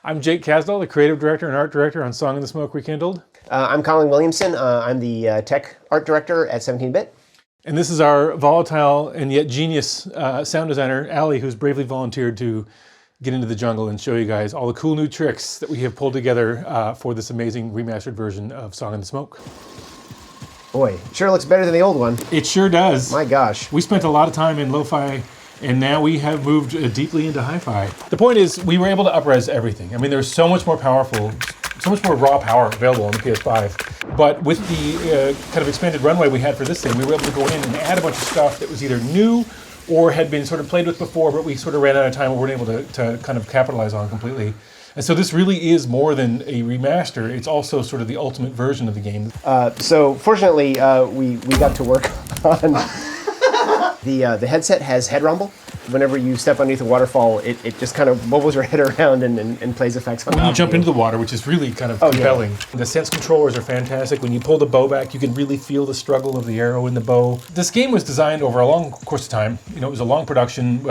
I'm Jake Casdall, the creative director and art director on Song in the Smoke Rekindled. I'm Colin Williamson. I'm the tech art director at 17-Bit. And this is our volatile and yet genius sound designer, Allie, who's bravely volunteered to get into the jungle and show you guys all the cool new tricks that we have pulled together for this amazing remastered version of Song in the Smoke. Boy, it sure looks better than the old one. It sure does. My gosh. We spent a lot of time in lo-fi, and now we have moved deeply into hi-fi. The point is, we were able to up-res everything. I mean, there's so much more powerful, so much more raw power available on the PS5. But with the kind of expanded runway we had for this thing, we were able to go in and add a bunch of stuff that was either new or had been sort of played with before, but we sort of ran out of time and weren't able to kind of capitalize on completely. And so this really is more than a remaster. It's also sort of the ultimate version of the game. So fortunately, we got to work on the headset has head rumble. Whenever you step underneath a waterfall, it just kind of wobbles your head around and plays effects on when you jump into the water, which is really kind of compelling. Yeah. The sense controllers are fantastic. When you pull the bow back, you can really feel the struggle of the arrow in the bow. This game was designed over a long course of time. You know, it was a long production.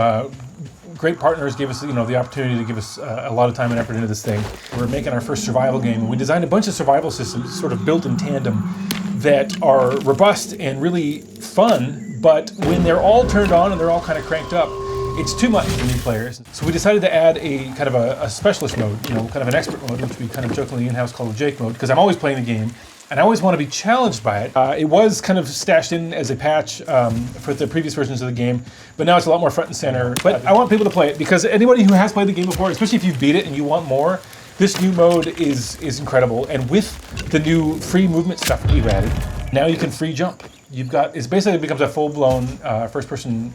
Great partners gave us, the opportunity to give us a lot of time and effort into this thing. We're making our first survival game, and we designed a bunch of survival systems sort of built in tandem that are robust and really fun, but when they're all turned on and they're all kind of cranked up, it's too much for new players. So we decided to add a kind of a specialist mode, kind of an expert mode, which we kind of jokingly in-house call the Jake mode, because I'm always playing the game, and I always want to be challenged by it. It was kind of stashed in as a patch for the previous versions of the game, but now it's a lot more front and center. But I want people to play it, because anybody who has played the game before, especially if you've beat it and you want more, this new mode is incredible. And with the new free movement stuff that we've added, now you can free jump. It basically becomes a full-blown first-person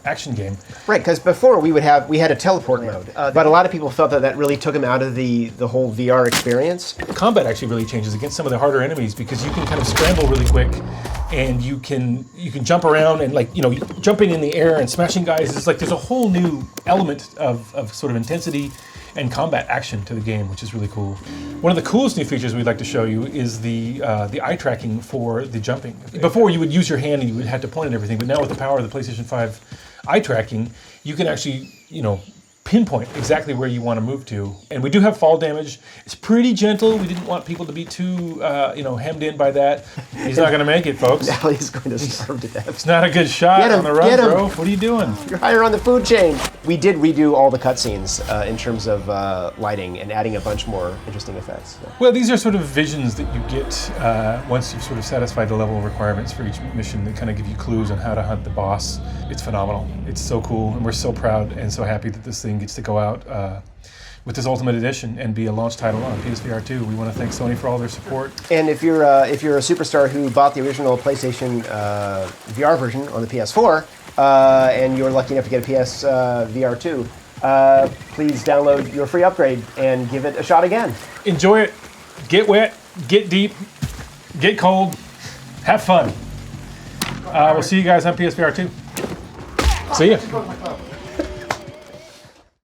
action game. Right, because before we had a teleport mode, but a lot of people felt that really took them out of the whole VR experience. Combat actually really changes against some of the harder enemies because you can kind of scramble really quick, and you can jump around and jumping in the air and smashing guys. It's like there's a whole new element of sort of intensity and combat action to the game, which is really cool. One of the coolest new features we'd like to show you is the eye tracking for the jumping. Before you would use your hand and you would have to point at everything, but now with the power of the PlayStation 5 eye tracking, you can actually, pinpoint exactly where you want to move to. And we do have fall damage. It's pretty gentle. We didn't want people to be too, hemmed in by that. He's not going to make it, folks. Now he's going to starve to death. It's not a good shot on the run, bro. What are you doing? You're higher on the food chain. We did redo all the cutscenes in terms of lighting and adding a bunch more interesting effects. So. Well, these are sort of visions that you get once you've sort of satisfied the level of requirements for each mission that kind of give you clues on how to hunt the boss. It's phenomenal. It's so cool, and we're so proud and so happy that this thing gets to go out with this Ultimate Edition and be a launch title on PSVR2. We want to thank Sony for all their support. And if you're a superstar who bought the original PlayStation VR version on the PS4 and you're lucky enough to get a PSVR2, please download your free upgrade and give it a shot again. Enjoy it. Get wet. Get deep. Get cold. Have fun. We'll see you guys on PSVR2. See ya.